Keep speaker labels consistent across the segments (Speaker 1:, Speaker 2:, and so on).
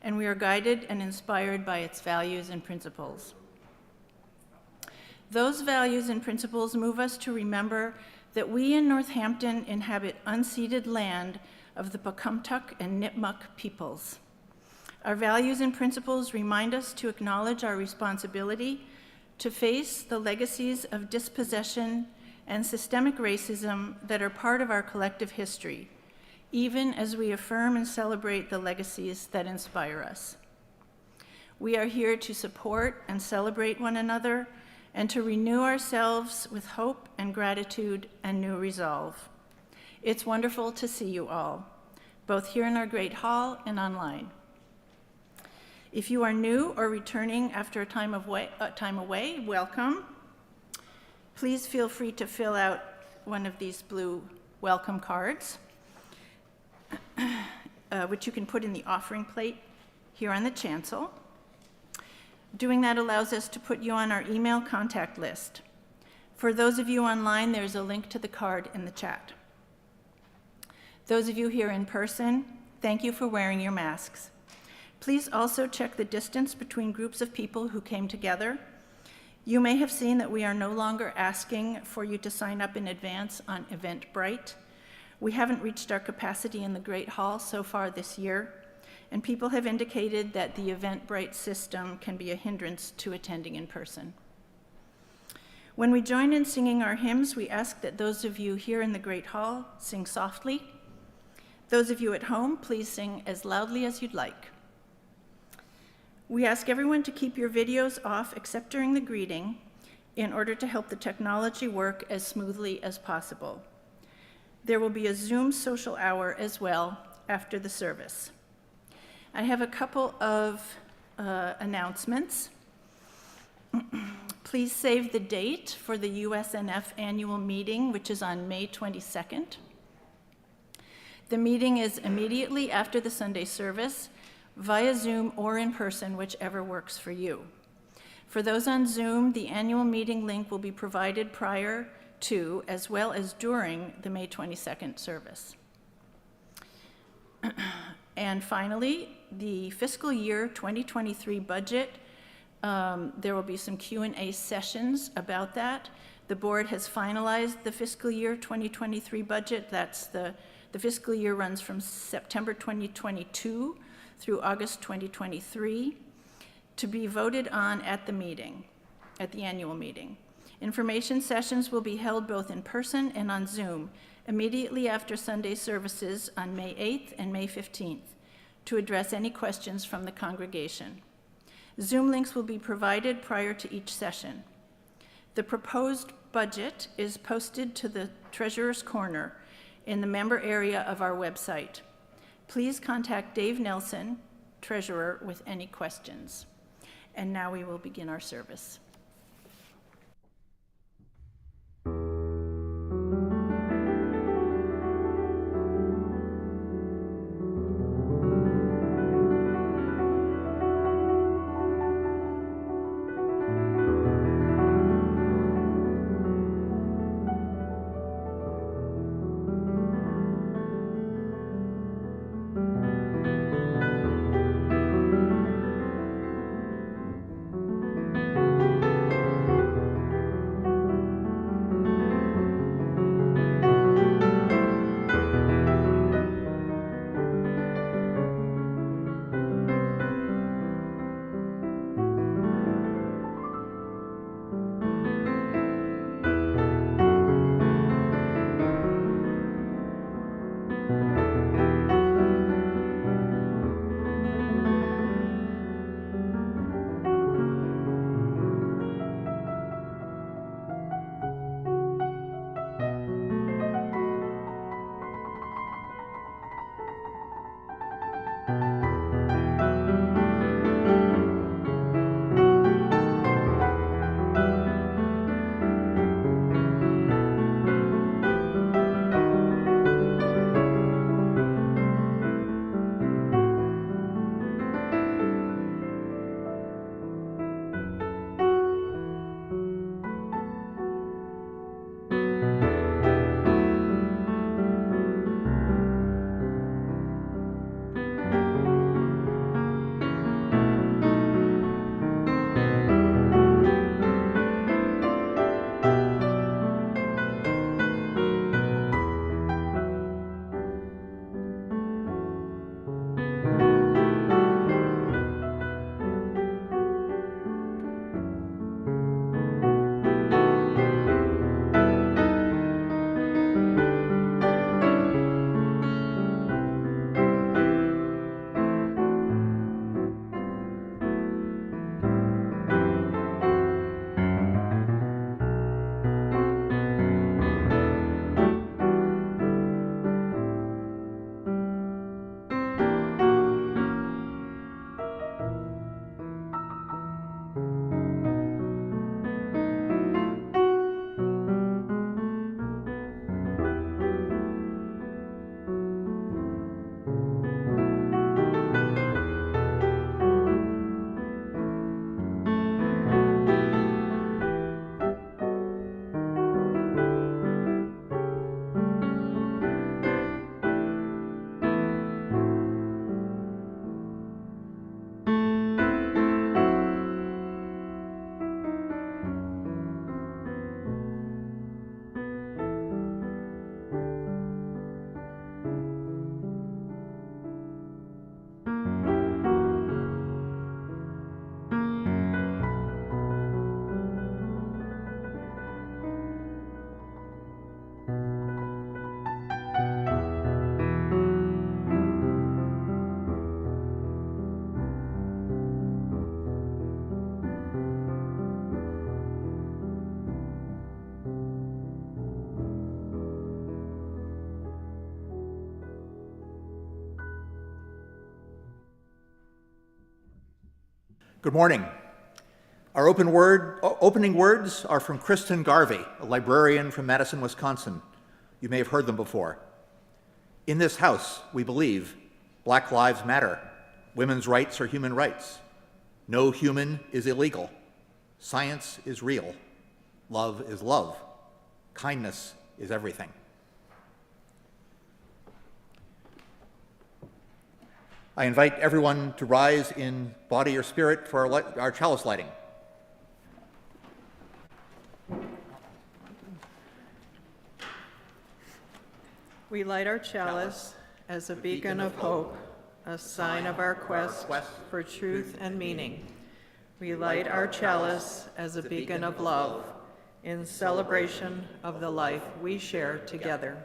Speaker 1: and we are guided and inspired by its values and principles. Those values and principles move us to remember that we in Northampton inhabit unceded land of the Pocumtuck and Nipmuc peoples. Our values and principles remind us to acknowledge our responsibility to face the legacies of dispossession and systemic racism that are part of our collective history, even as we affirm and celebrate the legacies that inspire us. We are here to support and celebrate one another and to renew ourselves with hope and gratitude and new resolve. It's wonderful to see you all, both here in our great hall and online. If you are new or returning after a time away, welcome. Please feel free to fill out one of these blue welcome cards, which you can put in the offering plate here on the chancel. Doing that allows us to put you on our email contact list. For those of you online, there's a link to the card in the chat. Those of you here in person, thank you for wearing your masks. Please also check the distance between groups of people who came together. You may have seen that we are no longer asking for you to sign up in advance on Eventbrite. We haven't reached our capacity in the Great Hall so far this year, and people have indicated that the Eventbrite system can be a hindrance to attending in person. When we join in singing our hymns, we ask that those of you here in the Great Hall sing softly. Those of you at home, please sing as loudly as you'd like. We ask everyone to keep your videos off except during the greeting in order to help the technology work as smoothly as possible. There will be a Zoom social hour as well after the service. I have a couple of announcements. Please save the date for the USNF annual meeting, which is on May 22nd. The meeting is immediately after the Sunday service, via Zoom or in person, whichever works for you. For those on Zoom, the annual meeting link will be provided prior to, as well as during, the May 22nd service. And finally, the fiscal year 2023 budget, there will be some Q&A sessions about that. The board has finalized the fiscal year 2023 budget. That's the fiscal year runs from September 2022 through August 2023, to be voted on at the meeting, at the annual meeting. Information sessions will be held both in person and on Zoom immediately after Sunday services on May 8th and May 15th to address any questions from the congregation. Zoom links will be provided prior to each session. The proposed budget is posted to the Treasurer's Corner in the member area of our website. Please contact Dave Nelson, Treasurer, with any questions. And now we will begin our service.
Speaker 2: Good morning. Our opening words are from Kristen Garvey, a librarian from Madison, Wisconsin. You may have heard them before. In this house, we believe Black lives matter. Women's rights are human rights. No human is illegal. Science is real. Love is love. Kindness is everything. I invite everyone to rise in body or spirit for our chalice lighting.
Speaker 3: We light our chalice as a beacon of hope, a sign of our quest for truth and meaning. We light our chalice as a beacon of love in celebration of the life we share together.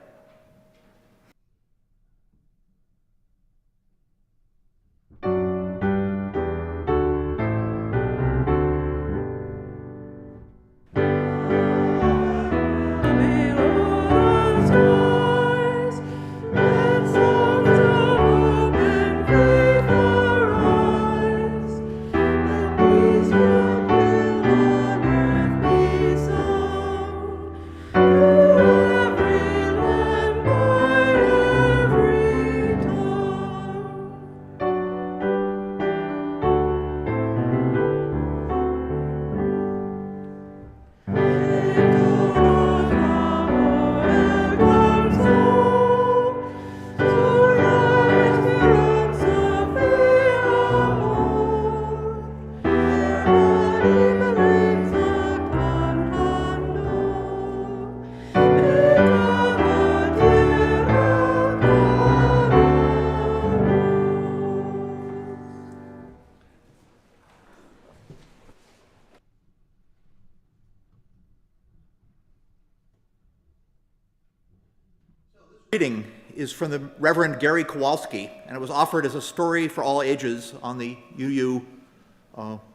Speaker 2: Reading is from the Reverend Gary Kowalski, and it was offered as a story for all ages on the UU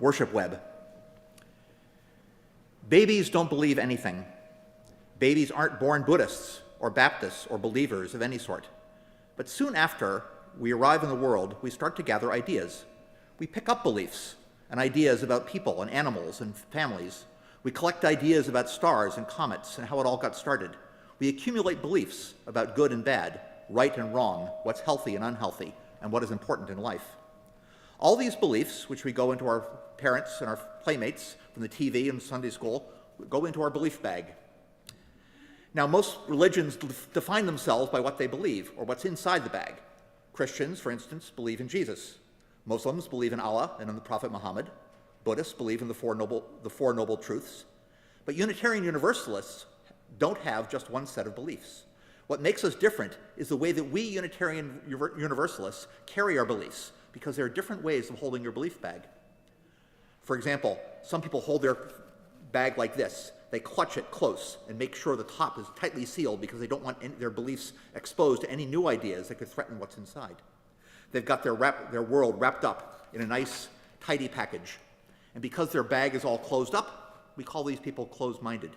Speaker 2: worship web. Babies don't believe anything. Babies aren't born Buddhists or Baptists or believers of any sort. But soon after we arrive in the world, we start to gather ideas. We pick up beliefs and ideas about people and animals and families. We collect ideas about stars and comets and how it all got started. We accumulate beliefs about good and bad, right and wrong, what's healthy and unhealthy, and what is important in life. All these beliefs, which we go into our parents and our playmates from the TV and Sunday school, go into our belief bag. Now, most religions define themselves by what they believe or what's inside the bag. Christians, for instance, believe in Jesus. Muslims believe in Allah and in the Prophet Muhammad. Buddhists believe in the Four Noble Truths. But Unitarian Universalists don't have just one set of beliefs. What makes us different is the way that we Unitarian Universalists carry our beliefs, because there are different ways of holding your belief bag. For example, some people hold their bag like this. They clutch it close and make sure the top is tightly sealed because they don't want their beliefs exposed to any new ideas that could threaten what's inside. They've got their world wrapped up in a nice, tidy package. And because their bag is all closed up, we call these people closed-minded.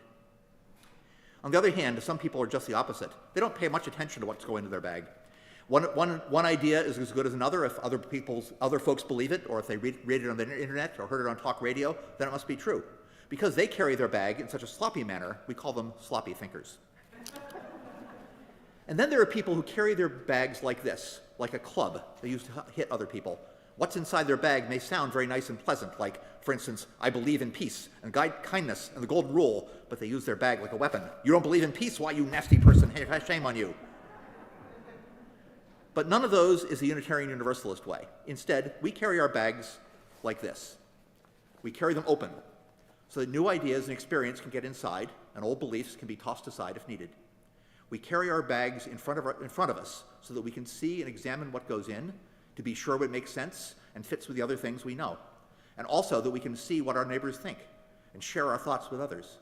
Speaker 2: On the other hand, some people are just the opposite. They don't pay much attention to what's going into their bag. One idea is as good as another. If other folks believe it, or if they read it on the internet or heard it on talk radio, then it must be true. Because they carry their bag in such a sloppy manner, we call them sloppy thinkers. And then there are people who carry their bags like this, like a club they use to hit other people. What's inside their bag may sound very nice and pleasant, like, for instance, I believe in peace and kindness and the golden rule, but they use their bag like a weapon. You don't believe in peace? Why, you nasty person, hey, shame on you. But none of those is the Unitarian Universalist way. Instead, we carry our bags like this. We carry them open, so that new ideas and experience can get inside, and old beliefs can be tossed aside if needed. We carry our bags in front of us, so that we can see and examine what goes in, to be sure what makes sense and fits with the other things we know, and also that we can see what our neighbors think and share our thoughts with others.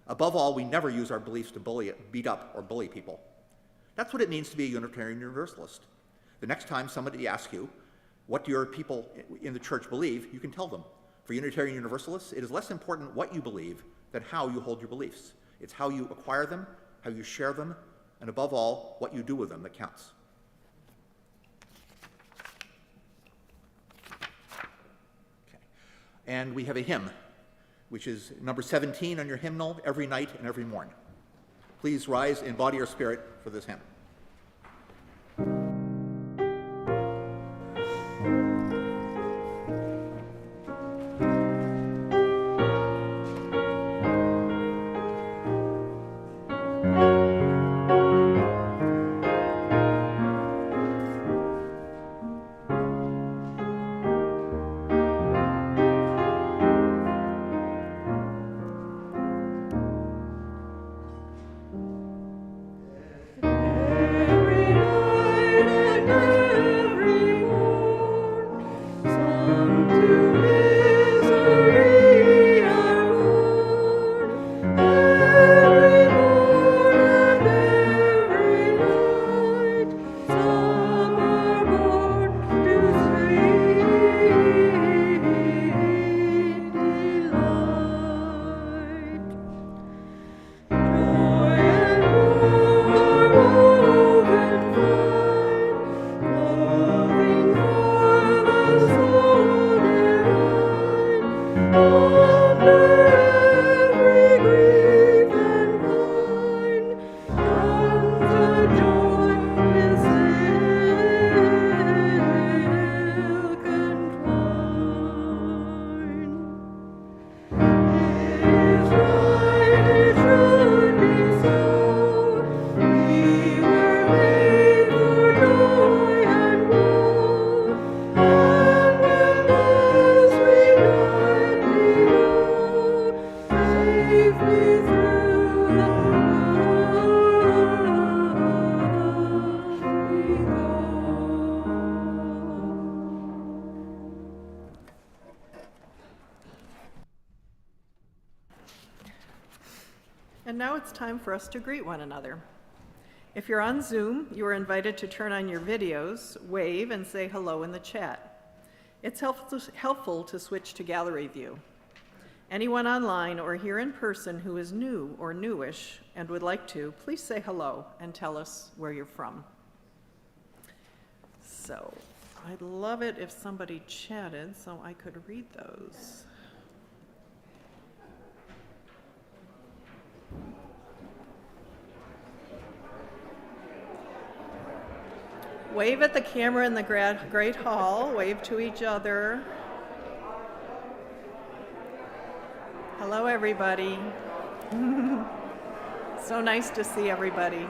Speaker 2: Above all, we never use our beliefs to beat up or bully people. That's what it means to be a Unitarian Universalist. The next time somebody asks you, what do your people in the church believe, you can tell them. For Unitarian Universalists, it is less important what you believe than how you hold your beliefs. It's how you acquire them, how you share them, and above all, what you do with them that counts. And we have a hymn, which is number 17 on your hymnal, Every Night and Every Morn. Please rise in body or spirit for this hymn.
Speaker 3: And now it's time for us to greet one another. If you're on Zoom, you are invited to turn on your videos, wave, and say hello in the chat. It's helpful to switch to gallery view. Anyone online or here in person who is new or newish and would like to, please say hello and tell us where you're from. So, I'd love it if somebody chatted so I could read those. Wave at the camera in the Great Hall. Wave to each other. Hello, everybody. So nice to see everybody.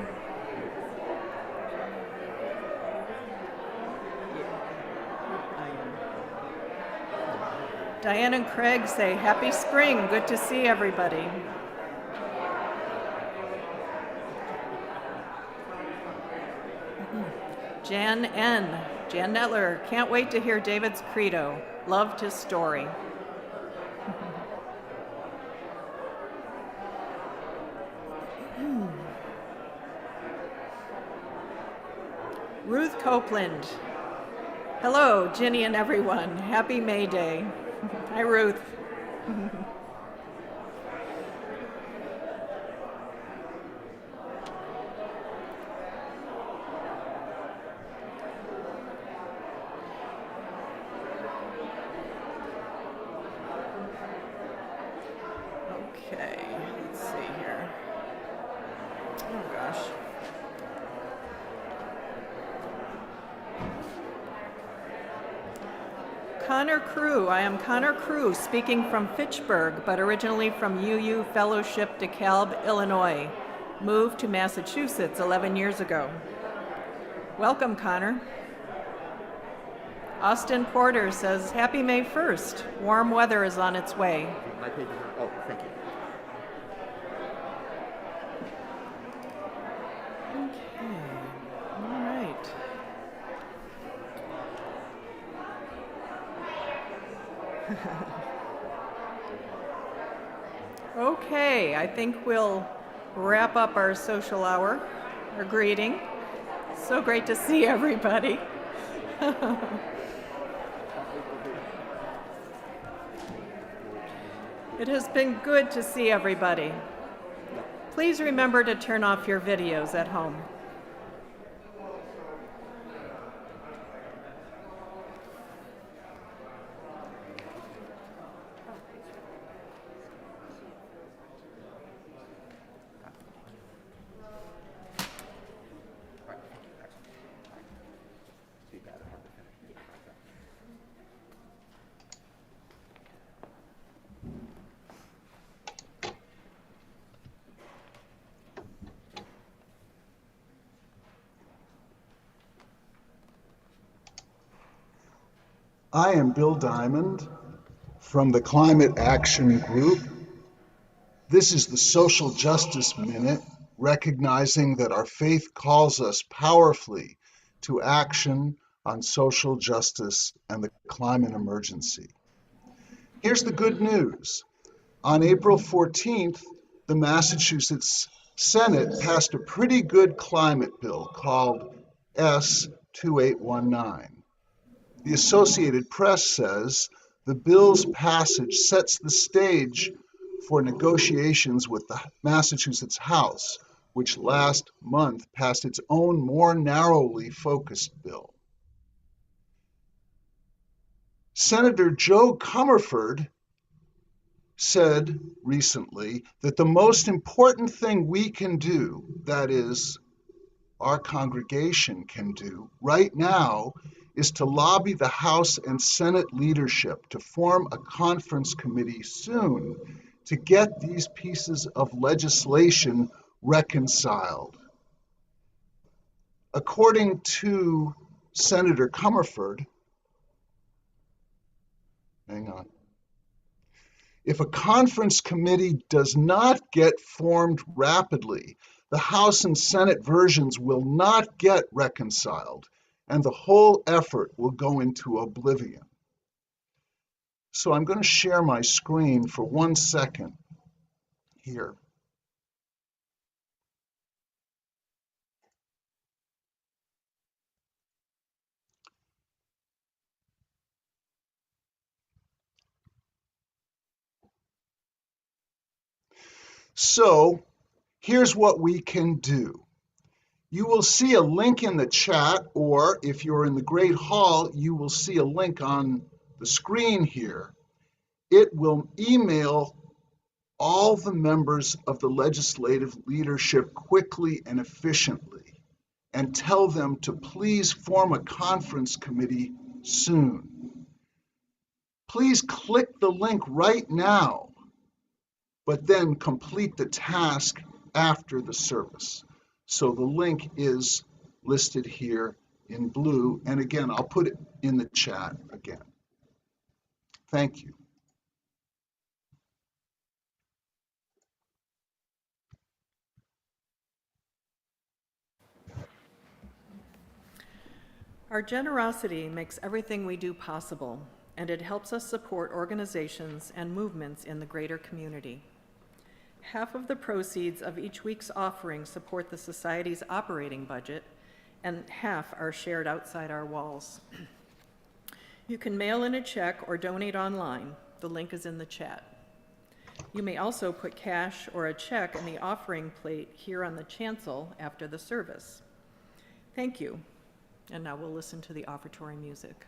Speaker 3: Diane and Craig say, happy spring. Good to see everybody. Jan N. Jan Netler, can't wait to hear David's Credo. Loved his story. Ruth Copeland. Hello, Ginny and everyone. Happy May Day. Hi, Ruth. Okay, let's see here. Oh, gosh. Connor Crew. I am Connor Crew, speaking from Fitchburg, but originally from UU Fellowship, DeKalb, Illinois. Moved to Massachusetts 11 years ago. Welcome, Connor. Austin Porter says, happy May 1st. Warm weather is on its way.
Speaker 2: My page is oh, thank you.
Speaker 3: Okay, all right. Okay, I think we'll wrap up our social hour, our greeting. So great to see everybody. It has been good to see everybody. Please remember to turn off your videos at home.
Speaker 4: I am Bill Diamond from the Climate Action Group. This is the Social Justice Minute, recognizing that our faith calls us powerfully to action on social justice and the climate emergency. Here's the good news. On April 14th, the Massachusetts Senate passed a pretty good climate bill called S-2819. The Associated Press says the bill's passage sets the stage for negotiations with the Massachusetts House, which last month passed its own more narrowly focused bill. Senator Joe Comerford said recently that the most important thing we can do, that is, our congregation can do right now, is to lobby the House and Senate leadership to form a conference committee soon to get these pieces of legislation reconciled. According to Senator Comerford, if a conference committee does not get formed rapidly, the House and Senate versions will not get reconciled, and the whole effort will go into oblivion. So I'm going to share my screen for 1 second here. So here's what we can do. You will see a link in the chat, or if you're in the Great Hall, you will see a link on the screen here. It will email all the members of the legislative leadership quickly and efficiently and tell them to please form a conference committee soon. Please click the link right now, but then complete the task after the service. So the link is listed here in blue, and again, I'll put it in the chat again. Thank you.
Speaker 3: Our generosity makes everything we do possible, and it helps us support organizations and movements in the greater community. Half of the proceeds of each week's offering support the Society's operating budget, and half are shared outside our walls. You can mail in a check or donate online. The link is in the chat. You may also put cash or a check in the offering plate here on the chancel after the service. Thank you. And now we'll listen to the offertory music.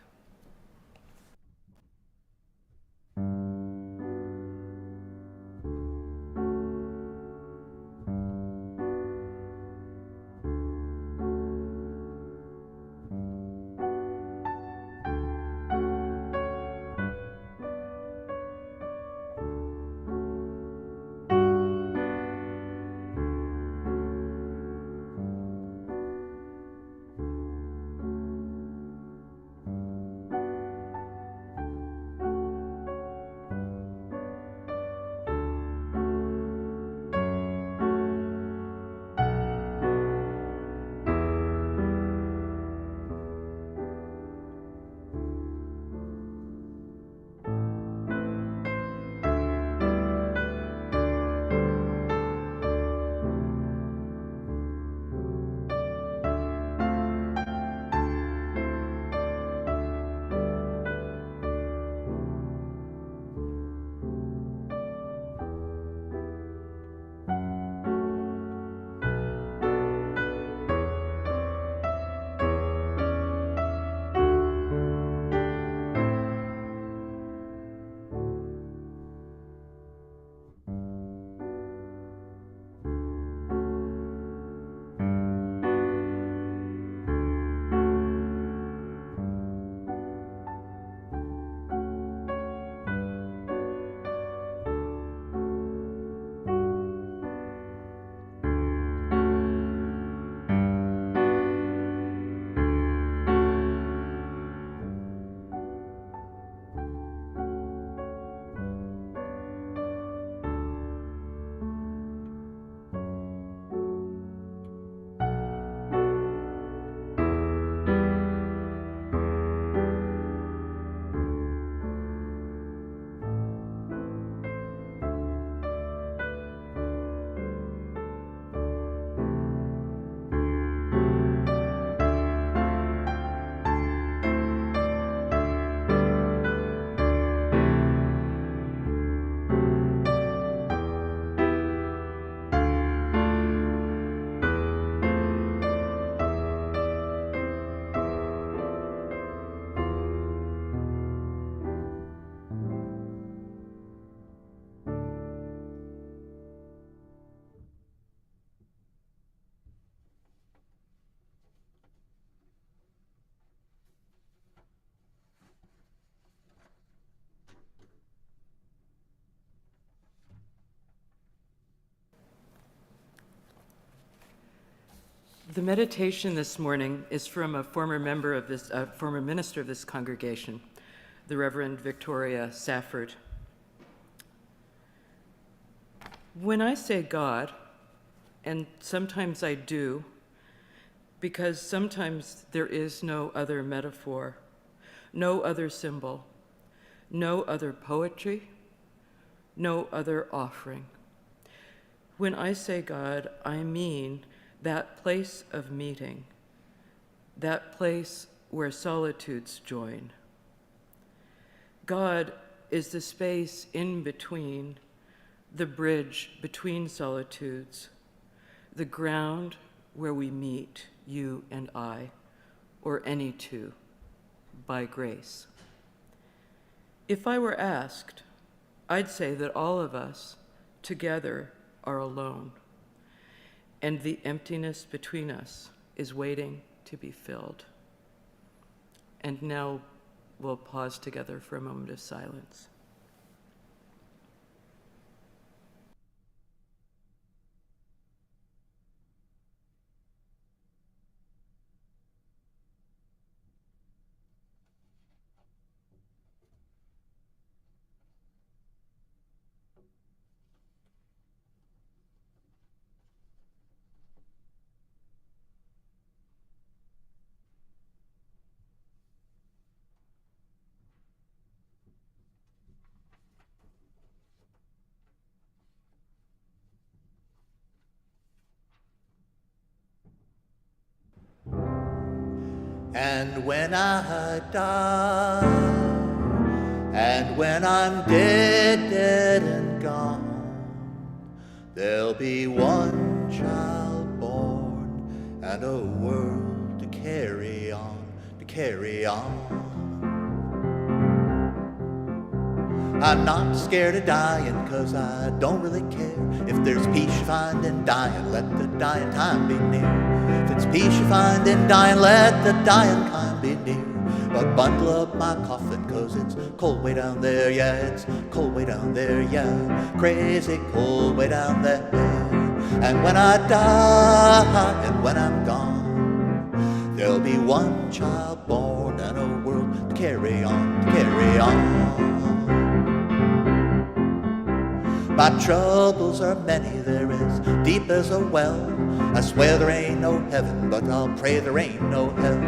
Speaker 3: The meditation this morning is from a former minister of this congregation, the Reverend Victoria Safford. When I say God, and sometimes I do, because sometimes there is no other metaphor, no other symbol, no other poetry, no other offering. When I say God, I mean that place of meeting, that place where solitudes join. God is the space in between, the bridge between solitudes, the ground where we meet, you and I, or any two, by grace. If I were asked, I'd say that all of us together are alone, and the emptiness between us is waiting to be filled. And now we'll pause together for a moment of silence.
Speaker 2: And when I die, and when I'm dead, dead and gone, there'll be one child born and a world to carry on, to carry on. I'm not scared of dying, 'cause I don't really care. If there's peace you find in dying, let the dying time be near. If it's peace you find in dying, let the dying time be near. But bundle up my coffin, 'cause it's cold way down there, yeah, it's cold way down there, yeah. Crazy cold way down there. And when I die, and when I'm gone, there'll be one child born and a world to carry on, to carry on. My troubles are many, they're as deep as a well. I swear there ain't no heaven, but I'll pray there ain't no hell.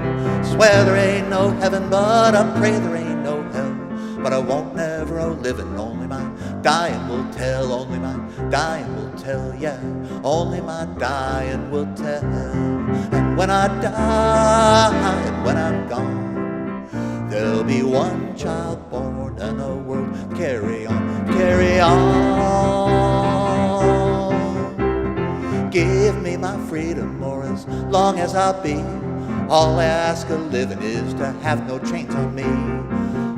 Speaker 2: Swear there ain't no heaven, but I pray there ain't no hell. But I won't never know living, only my dying will tell. Only my dying will tell, yeah. Only my dying will tell. And when I die, and when I'm gone, there'll be one child born and a world to carry on, to carry on. Give me my freedom, or as long as I'll be. All I ask of living is to have no chains on me.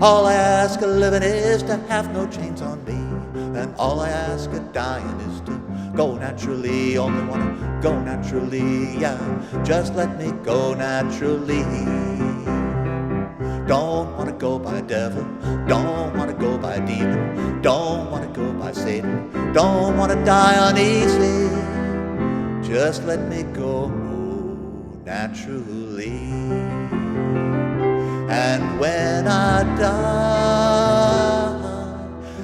Speaker 2: All I ask of living is to have no chains on me. And all I ask of dying is to go naturally. Only wanna go naturally, yeah. Just let me go naturally. Don't wanna go by devil, don't wanna go by demon, don't wanna go by Satan, don't wanna die uneasy. Just let me go naturally. And when I die,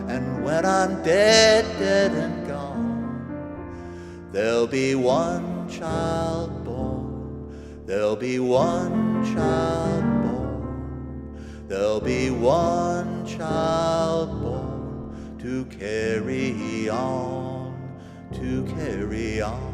Speaker 2: and when I'm dead, dead and gone, there'll be one child born, there'll be one child born, there'll be one child born to carry on, to carry on.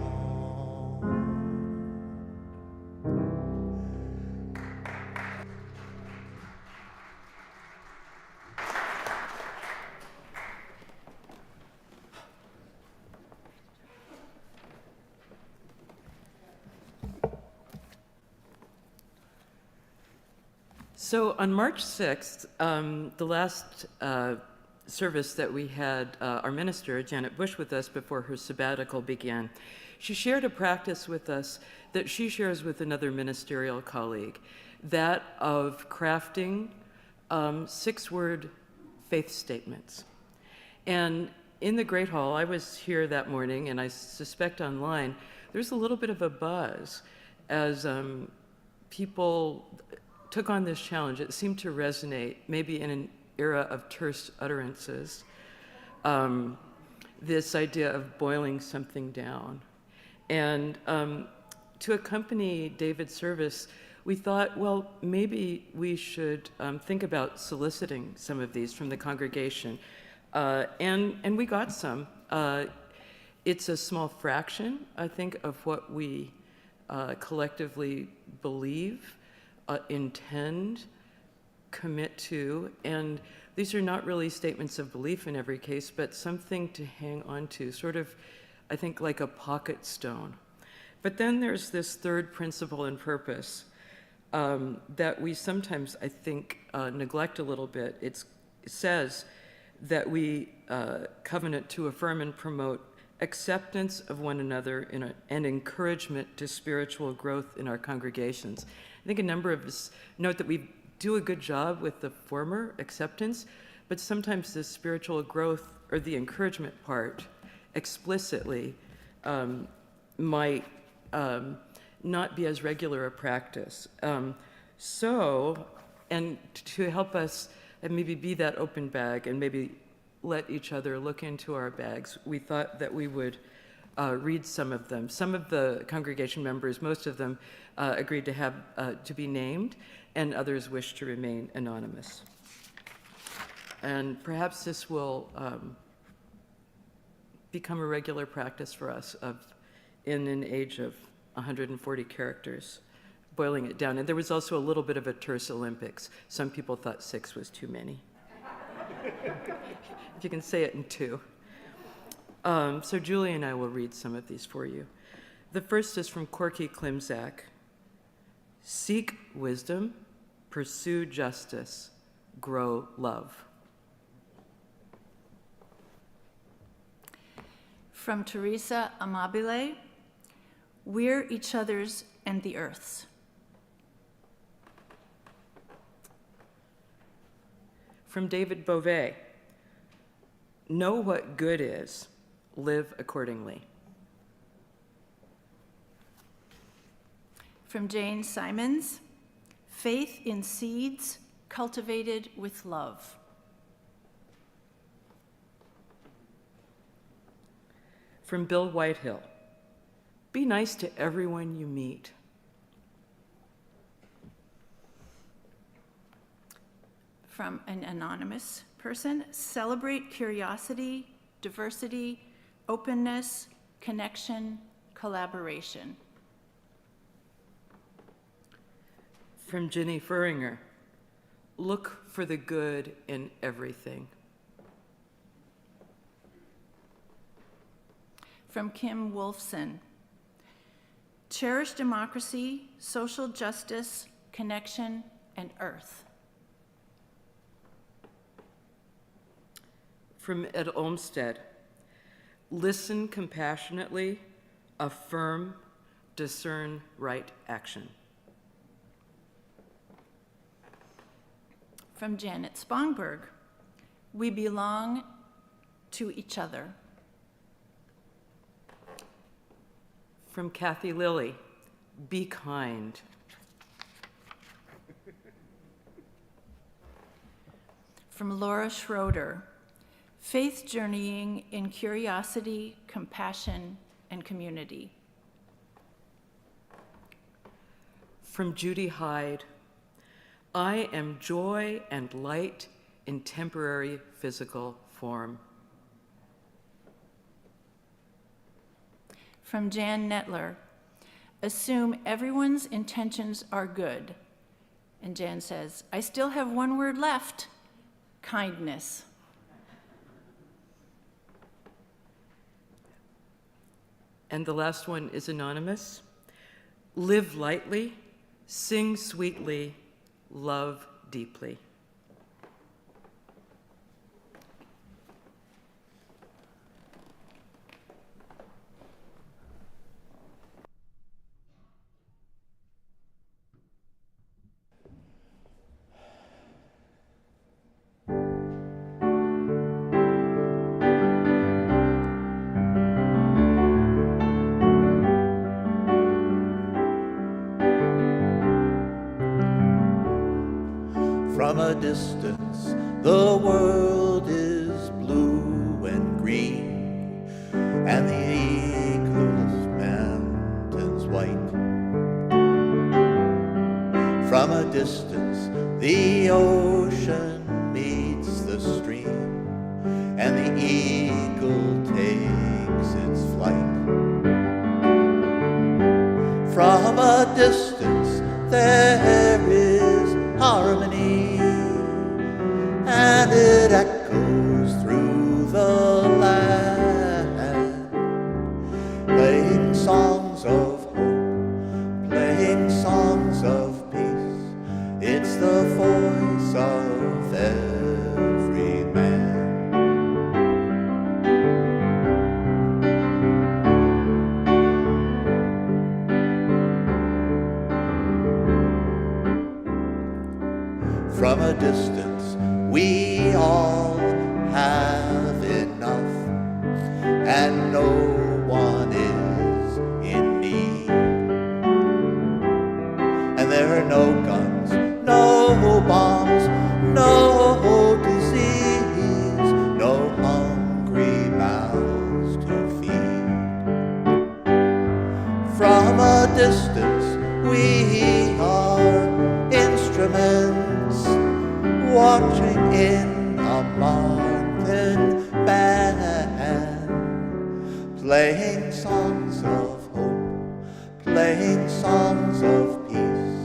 Speaker 3: So on March 6th, the last service that we had our minister, Janet Bush, with us before her sabbatical began, she shared a practice with us that she shares with another ministerial colleague, that of crafting 6-word faith statements. And in the Great Hall, I was here that morning, and I suspect online, there's a little bit of a buzz as people took on this challenge, it seemed to resonate, maybe in an era of terse utterances, this idea of boiling something down. And to accompany David's service, we thought, well, maybe we should think about soliciting some of these from the congregation. And we got some. It's a small fraction, I think, of what we collectively believe, intend, commit to. And these are not really statements of belief in every case, but something to hang on to, sort of, I think, like a pocket stone. But then there's this third principle and purpose that we sometimes, I think, neglect a little bit. It says that we covenant to affirm and promote acceptance of one another and encouragement to spiritual growth in our congregations. I think a number of us note that we do a good job with the former, acceptance, but sometimes the spiritual growth or the encouragement part explicitly might not be as regular a practice. So, and to help us and maybe be that open bag and maybe let each other look into our bags, we thought that we would read some of them. Some of the congregation members, most of them, agreed to have to be named, and others wished to remain anonymous. And perhaps this will become a regular practice for us in an age of 140 characters, boiling it down. And there was also a little bit of a terse Olympics. Some people thought 6 was too many. If you can say it in 2. So Julie and I will read some of these for you. The first is from Corky Klimzak. Seek wisdom, pursue justice, grow love.
Speaker 1: From Teresa Amabile, we're each other's and the earth's.
Speaker 3: From David Beauvais, know what good is, live accordingly.
Speaker 1: From Jane Simons, faith in seeds cultivated with love.
Speaker 3: From Bill Whitehill, be nice to everyone you meet.
Speaker 1: From an anonymous person, celebrate curiosity, diversity, openness, connection, collaboration.
Speaker 3: From Ginny Furringer, look for the good in everything.
Speaker 1: From Kim Wolfson, cherish democracy, social justice, connection, and earth.
Speaker 3: From Ed Olmsted, listen compassionately, affirm, discern right action.
Speaker 1: From Janet Spongberg, we belong to each other.
Speaker 3: From Kathy Lilly, be kind.
Speaker 1: From Laura Schroeder, faith journeying in curiosity, compassion, and community.
Speaker 3: From Judy Hyde, I am joy and light in temporary physical form.
Speaker 1: From Jan Netler, assume everyone's intentions are good. And Jan says, I still have one word left, kindness.
Speaker 3: And the last one is anonymous. Live lightly, sing sweetly, love deeply.
Speaker 2: distance, the world is blue and green, and the eagle's mountains white. From a distance, the ocean meets the stream, and the eagle takes its flight. From a distance, there is harmony, and it echoes through the land, playing songs of hope, playing songs of peace. It's the voice of every man. From a distance, we all have enough, and no one is in need. And there are no guns, no bombs, no disease, no hungry mouths to feed. From a distance, we are instruments, watching in a mountain band, playing songs of hope, playing songs of peace.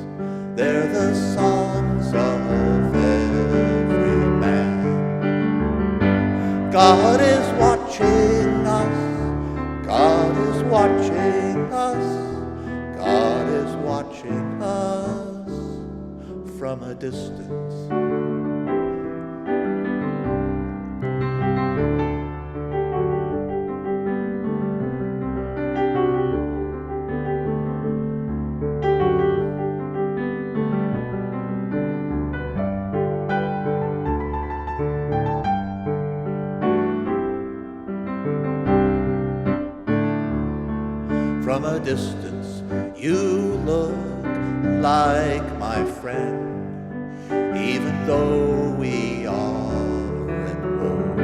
Speaker 2: They're the songs of every man. God is watching us, God is watching us, God is watching us from a distance. From a distance, you look like my friend, even though we are at war.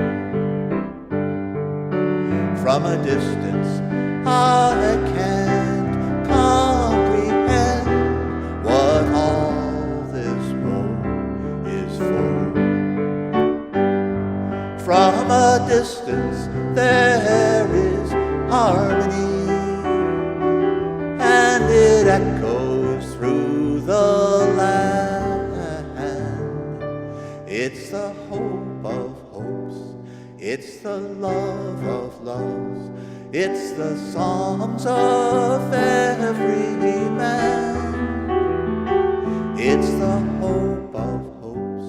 Speaker 2: From a distance, I can't comprehend what all this war is for. From a distance, there is harmony, and it echoes through the land. It's the hope of hopes, it's the love of loves, it's the songs of every man. It's the hope of hopes,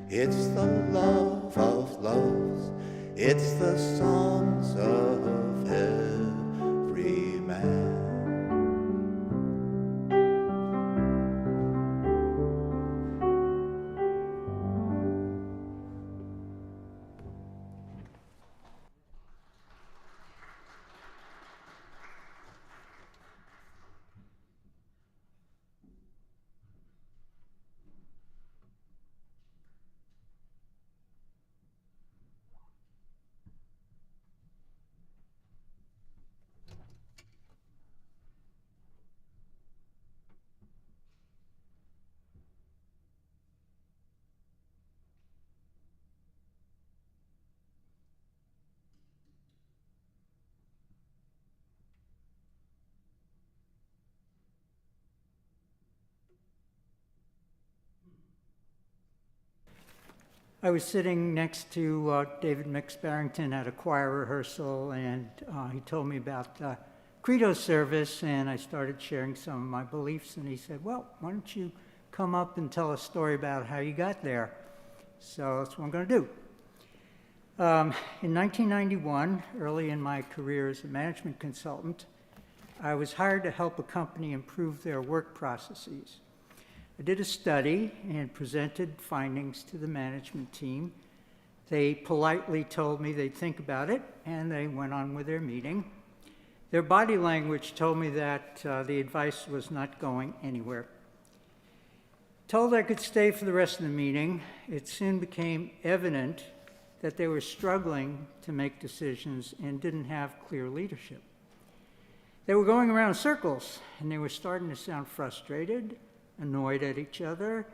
Speaker 2: it's the love of loves, it's the songs of every man.
Speaker 5: I was sitting next to David Mix Barrington at a choir rehearsal, and he told me about the Credo service, and I started sharing some of my beliefs, and he said, well, why don't you come up and tell a story about how you got there? So that's what I'm going to do. In 1991, early in my career as a management consultant, I was hired to help a company improve their work processes. I did a study and presented findings to the management team. They politely told me they'd think about it, and they went on with their meeting. Their body language told me that the advice was not going anywhere. Told I could stay for the rest of the meeting, it soon became evident that they were struggling to make decisions and didn't have clear leadership. They were going around in circles, and they were starting to sound frustrated, annoyed at each other.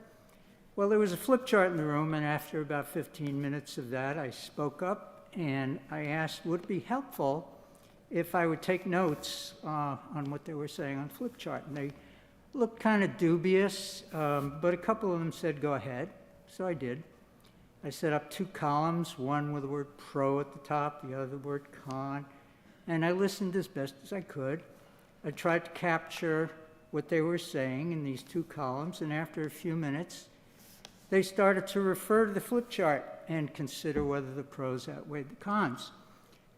Speaker 5: Well, there was a flip chart in the room, and after about 15 minutes of that, I spoke up and I asked, would it be helpful if I would take notes on what they were saying on the flip chart? And they looked kind of dubious, but a couple of them said, go ahead. So I did. I set up 2 columns, one with the word pro at the top, the other the word con, and I listened as best as I could. I tried to capture what they were saying in these 2 columns, and after a few minutes, they started to refer to the flip chart and consider whether the pros outweighed the cons.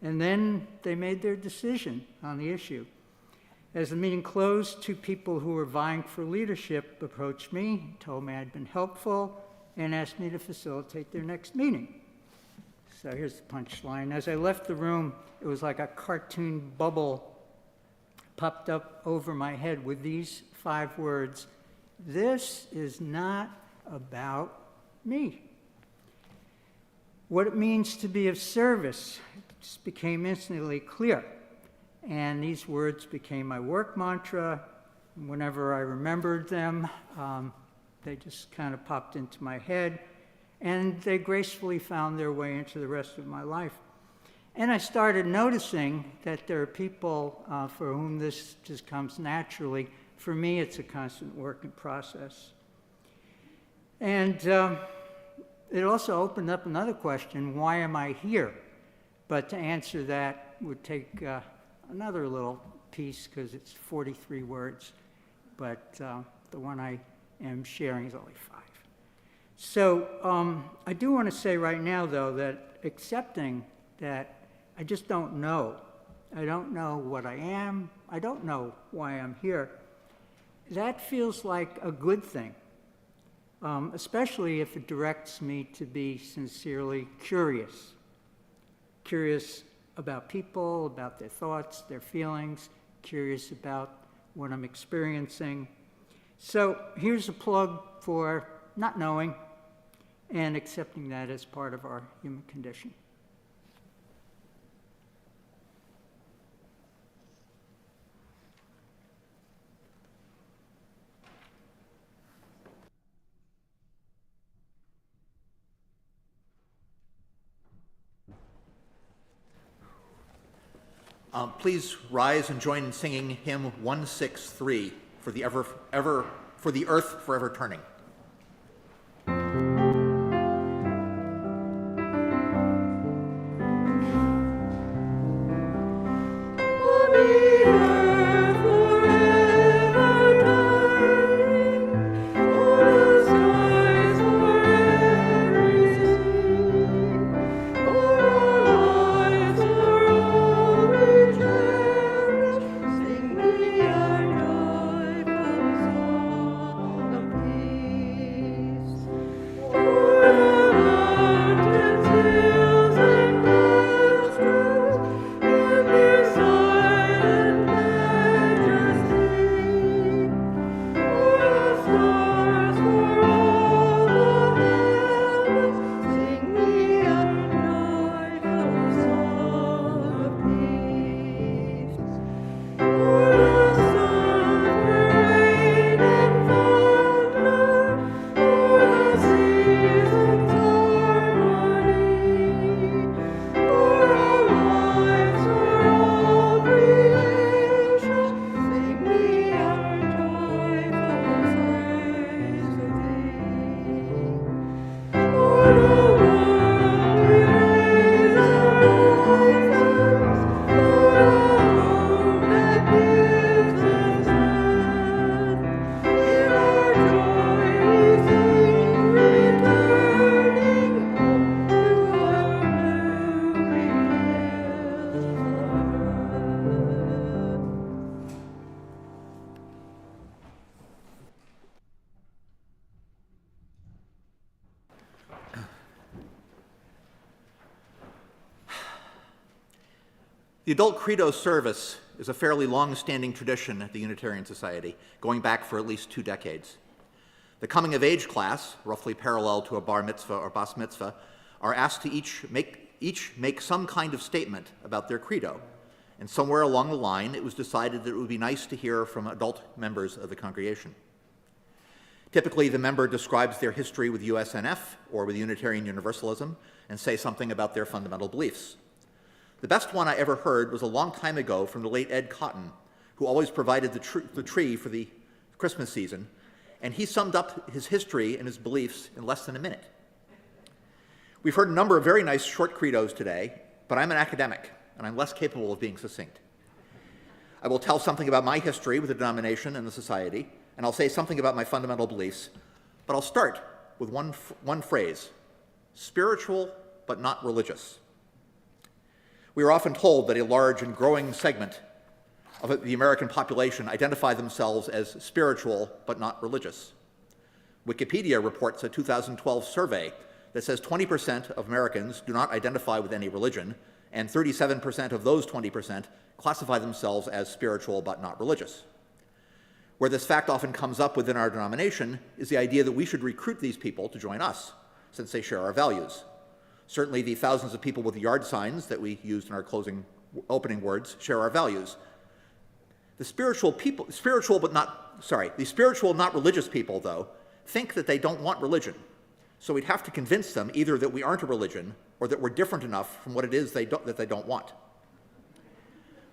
Speaker 5: And then they made their decision on the issue. As the meeting closed, 2 people who were vying for leadership approached me, told me I'd been helpful, and asked me to facilitate their next meeting. So here's the punchline. As I left the room, it was like a cartoon bubble popped up over my head with these 5 words: this is not about me. What it means to be of service just became instantly clear. And these words became my work mantra. Whenever I remembered them, they just kind of popped into my head, and they gracefully found their way into the rest of my life. And I started noticing that there are people for whom this just comes naturally. For me, it's a constant work in process. And it also opened up another question: why am I here? But to answer that would take another little piece, because it's 43 words, but the one I am sharing is only 5. So I do want to say right now, though, that accepting that I just don't know, I don't know what I am, I don't know why I'm here, that feels like a good thing, especially if it directs me to be sincerely curious. Curious about people, about their thoughts, their feelings, curious about what I'm experiencing. So here's a plug for not knowing and accepting that as part of our human condition.
Speaker 2: Please rise and join in singing hymn 163 for the earth forever turning. The adult Credo service is a fairly long-standing tradition at the Unitarian Society, going back for at least 2 decades. The coming-of-age class, roughly parallel to a bar mitzvah or bas mitzvah, are asked to each make some kind of statement about their credo. And somewhere along the line, it was decided that it would be nice to hear from adult members of the congregation. Typically, the member describes their history with USNF or with Unitarian Universalism and say something about their fundamental beliefs. The best one I ever heard was a long time ago from the late Ed Cotton, who always provided the tree for the Christmas season, and he summed up his history and his beliefs in less than a minute. We've heard a number of very nice short credos today, but I'm an academic, and I'm less capable of being succinct. I will tell something about my history with the denomination and the society, and I'll say something about my fundamental beliefs, but I'll start with one phrase: spiritual but not religious. We are often told that a large and growing segment of the American population identify themselves as spiritual but not religious. Wikipedia reports a 2012 survey that says 20% of Americans do not identify with any religion, and 37% of those 20% classify themselves as spiritual but not religious. Where this fact often comes up within our denomination is the idea that we should recruit these people to join us, since they share our values. Certainly the thousands of people with yard signs that we used in our opening words share our values. The spiritual not religious people, though, think that they don't want religion. So we'd have to convince them either that we aren't a religion or that we're different enough from what it is that they don't want.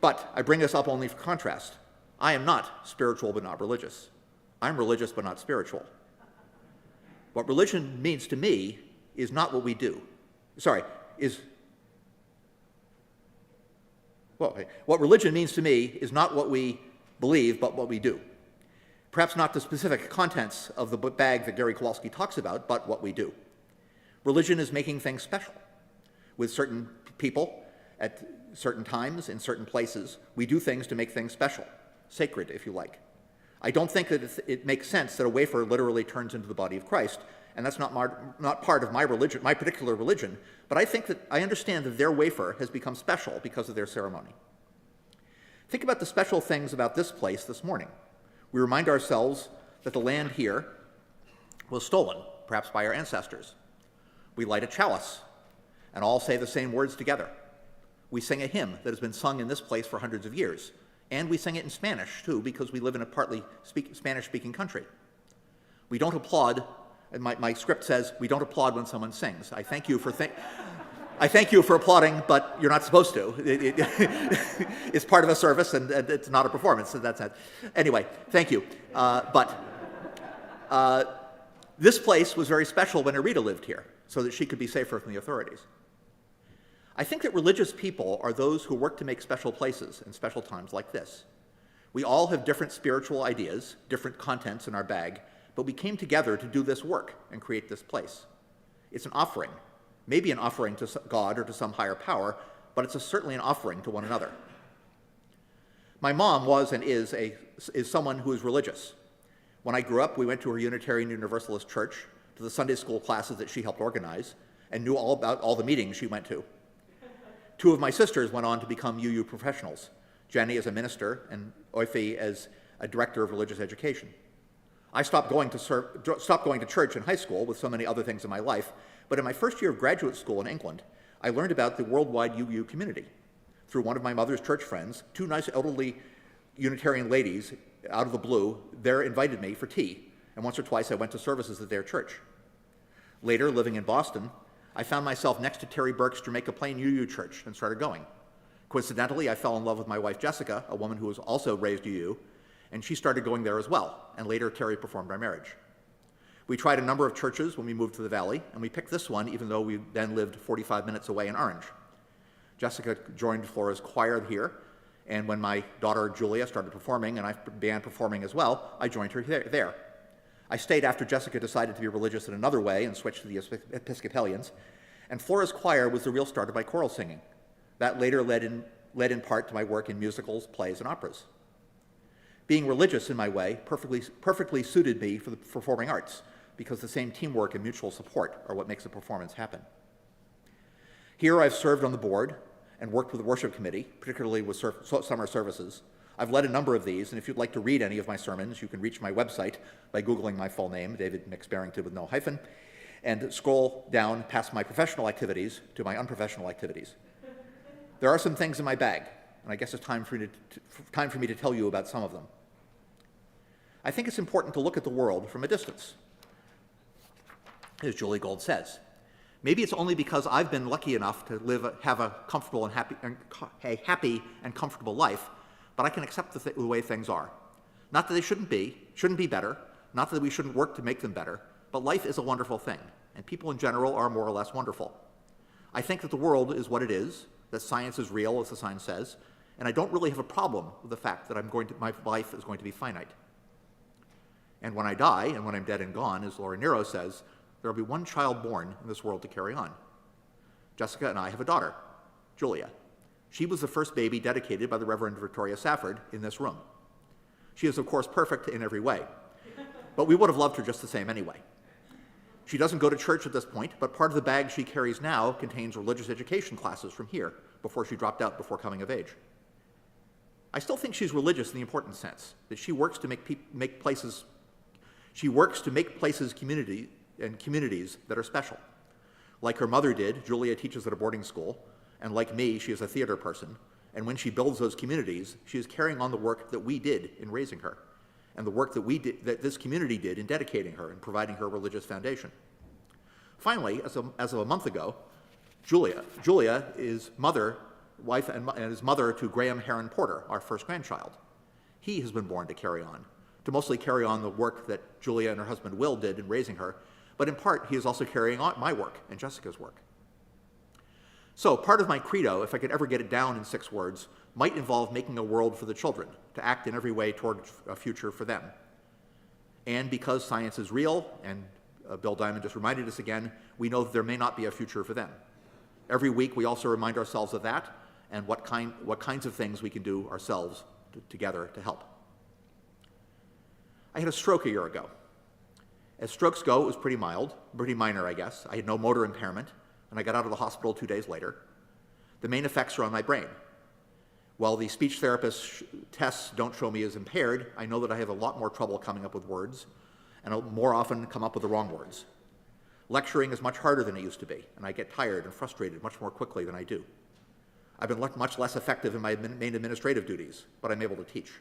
Speaker 2: But I bring this up only for contrast. I am not spiritual but not religious. I'm religious but not spiritual. What religion means to me is not what we do. What religion means to me is not what we believe, but what we do. Perhaps not the specific contents of the bag that Gary Kowalski talks about, but what we do. Religion is making things special. With certain people, at certain times, in certain places, we do things to make things special, sacred, if you like. I don't think that it makes sense that a wafer literally turns into the body of Christ, and that's not part of my religion, my particular religion, but I understand that their wafer has become special because of their ceremony. Think about the special things about this place this morning. We remind ourselves that the land here was stolen, perhaps by our ancestors. We light a chalice, and all say the same words together. We sing a hymn that has been sung in this place for hundreds of years, and we sing it in Spanish, too, because we live in a partly Spanish-speaking country. We don't applaud, and my script says, we don't applaud when someone sings. I thank you for applauding, but you're not supposed to. It's part of a service, and it's not a performance, so that's it. Anyway, thank you. This place was very special when Rita lived here, so that she could be safer from the authorities. I think that religious people are those who work to make special places and special times like this. We all have different spiritual ideas, different contents in our bag, but we came together to do this work and create this place. It's an offering, maybe an offering to God or to some higher power, but it's certainly an offering to one another. My mom was and is someone who is religious. When I grew up, we went to her Unitarian Universalist church, to the Sunday school classes that she helped organize, and knew all about all the meetings she went to. Two of my sisters went on to become UU professionals, Jenny as a minister and Oifi as a director of religious education. I stopped going to church in high school with so many other things in my life, but in my first year of graduate school in England, I learned about the worldwide UU community. Through one of my mother's church friends, two nice elderly Unitarian ladies, out of the blue, there invited me for tea, and once or twice I went to services at their church. Later, living in Boston, I found myself next to Terry Burke's Jamaica Plain UU Church and started going. Coincidentally, I fell in love with my wife Jessica, a woman who was also raised UU, and she started going there as well, and later Terry performed our marriage. We tried a number of churches when we moved to the Valley, and we picked this one even though we then lived 45 minutes away in Orange. Jessica joined Flora's choir here, and when my daughter Julia started performing and I began performing as well, I joined her there. I stayed after Jessica decided to be religious in another way and switched to the Episcopalians, and Flora's choir was the real start of my choral singing. That later led in part to my work in musicals, plays, and operas. Being religious in my way perfectly suited me for the performing arts, because the same teamwork and mutual support are what makes a performance happen. Here I've served on the board and worked with the worship committee, particularly with summer services. I've led a number of these, and if you'd like to read any of my sermons, you can reach my website by Googling my full name, David Mix Barrington with no hyphen, and scroll down past my professional activities to my unprofessional activities. There are some things in my bag, and I guess it's time for me to tell you about some of them. I think it's important to look at the world from a distance, as Julie Gold says. Maybe it's only because I've been lucky enough to have a comfortable and happy and comfortable life, but I can accept the way things are. Not that they shouldn't be better, not that we shouldn't work to make them better, but life is a wonderful thing, and people in general are more or less wonderful. I think that the world is what it is, that science is real, as the sign says, and I don't really have a problem with the fact that my life is going to be finite. And when I die, and when I'm dead and gone, as Laura Nero says, there will be one child born in this world to carry on. Jessica and I have a daughter, Julia. She was the first baby dedicated by the Reverend Victoria Safford in this room. She is, of course, perfect in every way, but we would have loved her just the same anyway. She doesn't go to church at this point, but part of the bag she carries now contains religious education classes from here, before she dropped out before coming of age. I still think she's religious in the important sense, that she works to make places communities that are special. Like her mother did, Julia teaches at a boarding school, and like me, she is a theater person, and when she builds those communities, she is carrying on the work that we did in raising her, and the work that this community did in dedicating her and providing her a religious foundation. Finally, as of a month ago, Julia is wife and is mother to Graham Heron Porter, our first grandchild. He has been born to mostly carry on the work that Julia and her husband Will did in raising her, but in part, he is also carrying on my work and Jessica's work. So part of my credo, if I could ever get it down in 6 words, might involve making a world for the children, to act in every way toward a future for them. And because science is real, and Bill Diamond just reminded us again, we know that there may not be a future for them. Every week we also remind ourselves of that, and what kinds of things we can do ourselves together to help. I had a stroke a year ago. As strokes go, it was pretty minor, I guess. I had no motor impairment, and I got out of the hospital 2 days later. The main effects are on my brain. While the speech therapist tests don't show me as impaired, I know that I have a lot more trouble coming up with words, and I'll more often come up with the wrong words. Lecturing is much harder than it used to be, and I get tired and frustrated much more quickly than I do. I've been much less effective in my main administrative duties, but I'm able to teach.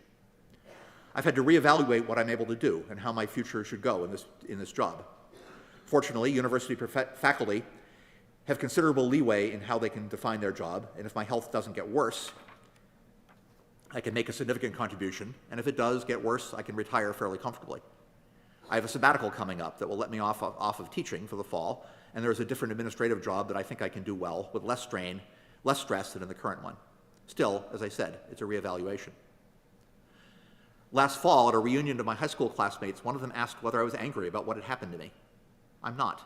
Speaker 2: I've had to reevaluate what I'm able to do and how my future should go in this job. Fortunately, university faculty have considerable leeway in how they can define their job, and if my health doesn't get worse, I can make a significant contribution, and if it does get worse, I can retire fairly comfortably. I have a sabbatical coming up that will let me off of teaching for the fall, and there's a different administrative job that I think I can do well with less strain, less stress than in the current one. Still, as I said, it's a reevaluation. Last fall, at a reunion of my high school classmates, one of them asked whether I was angry about what had happened to me. I'm not.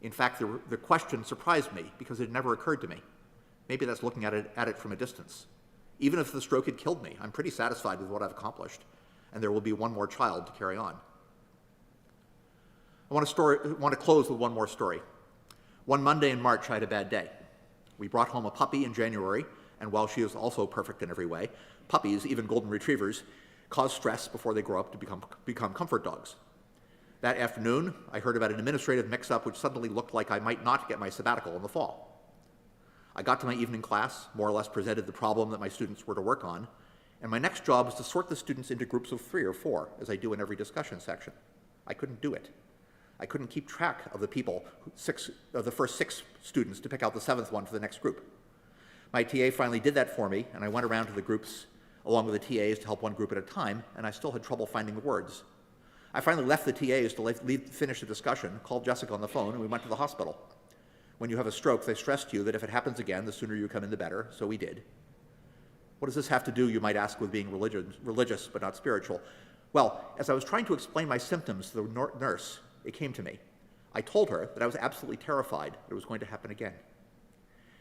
Speaker 2: In fact, the question surprised me because it had never occurred to me. Maybe that's looking at it from a distance. Even if the stroke had killed me, I'm pretty satisfied with what I've accomplished, and there will be one more child to carry on. I want to close with one more story. One Monday in March, I had a bad day. We brought home a puppy in January, and while she is also perfect in every way, puppies, even golden retrievers, cause stress before they grow up to become comfort dogs. That afternoon, I heard about an administrative mix-up which suddenly looked like I might not get my sabbatical in the fall. I got to my evening class, more or less presented the problem that my students were to work on, and my next job was to sort the students into groups of 3 or 4, as I do in every discussion section. I couldn't do it. I couldn't keep track of the first 6 students to pick out the 7th one for the next group. My TA finally did that for me, and I went around to the groups along with the TAs to help one group at a time, and I still had trouble finding the words. I finally left the TAs to finish the discussion, called Jessica on the phone, and we went to the hospital. When you have a stroke, they stress to you that if it happens again, the sooner you come in, the better, so we did. What does this have to do, you might ask, with being religious but not spiritual? Well, as I was trying to explain my symptoms to the nurse, it came to me. I told her that I was absolutely terrified that it was going to happen again.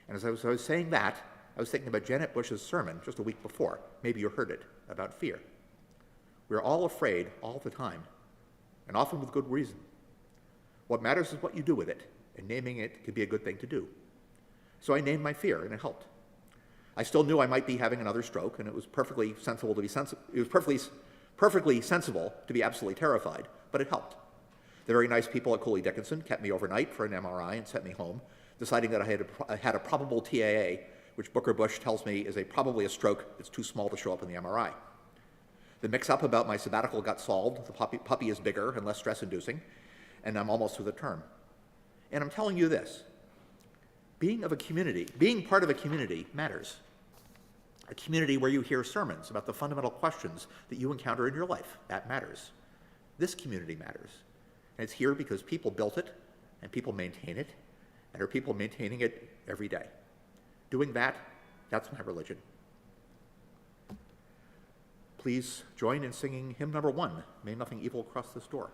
Speaker 2: And as I was saying that, I was thinking about Janet Bush's sermon just a week before. Maybe you heard it, about fear. We're all afraid all the time, and often with good reason. What matters is what you do with it, and naming it can be a good thing to do. So I named my fear, and it helped. I still knew I might be having another stroke, and it was perfectly sensible to be perfectly sensible to be absolutely terrified, but it helped. The very nice people at Cooley Dickinson kept me overnight for an MRI and sent me home, deciding that I had a probable TAA, which Booker Bush tells me is probably a stroke that's too small to show up in the MRI. The mix-up about my sabbatical got solved. The puppy is bigger and less stress-inducing, and I'm almost through the term. And I'm telling you this, being part of a community matters. A community where you hear sermons about the fundamental questions that you encounter in your life, that matters. This community matters. And it's here because people built it, and people maintain it, and are people maintaining it every day. Doing that, that's my religion. Please join in singing hymn number 1, May Nothing Evil Cross This Door.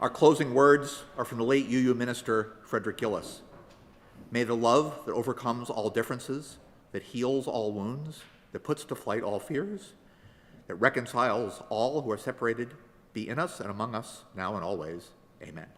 Speaker 2: Our closing words are from the late UU minister, Frederick Gillis. May the love that overcomes all differences, that heals all wounds, that puts to flight all fears, that reconciles all who are separated, be in us and among us, now and always. Amen.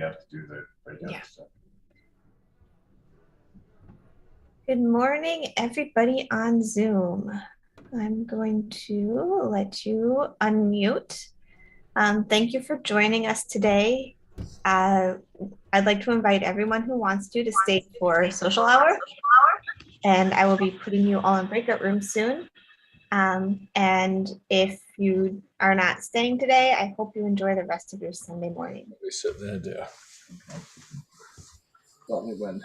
Speaker 6: you have to do the breakout
Speaker 7: Yeah.
Speaker 6: stuff.
Speaker 7: Good morning, everybody on Zoom. I'm going to let you unmute. Thank you for joining us today. I'd like to invite everyone who wants to stay for social hour, and I will be putting you all in breakout rooms soon. And if you are not staying today, I hope you enjoy the rest of your Sunday morning.
Speaker 6: We sit there, do. Tell me when.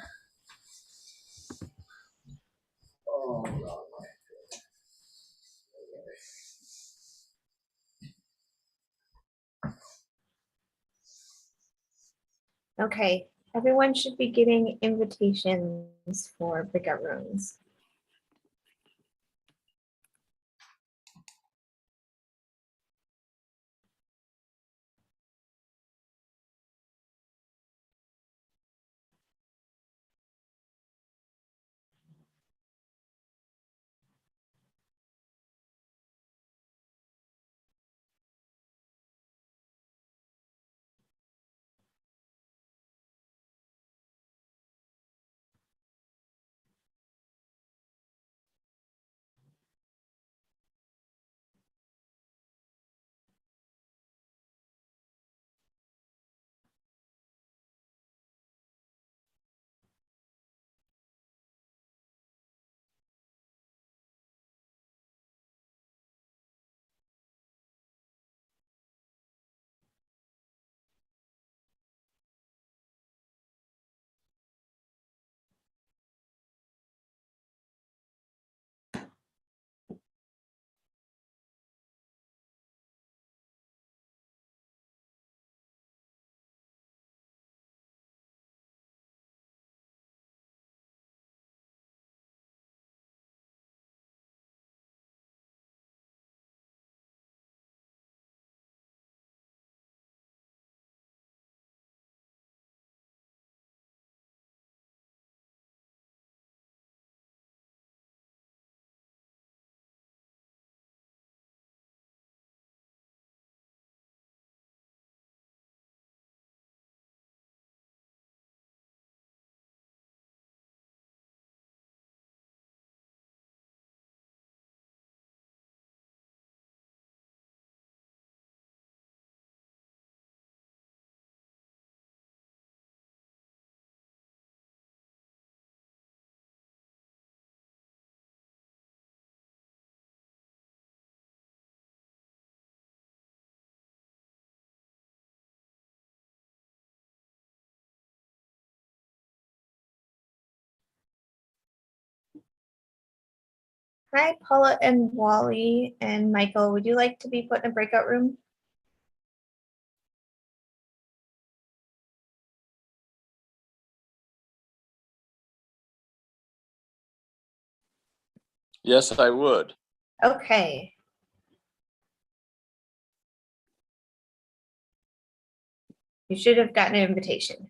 Speaker 6: Oh, God.
Speaker 7: Okay, everyone should be getting invitations for breakout rooms. Hi, Paula and Wally and Michael. Would you like to be put in a breakout room?
Speaker 8: Yes, I would.
Speaker 7: Okay. You should have gotten an invitation.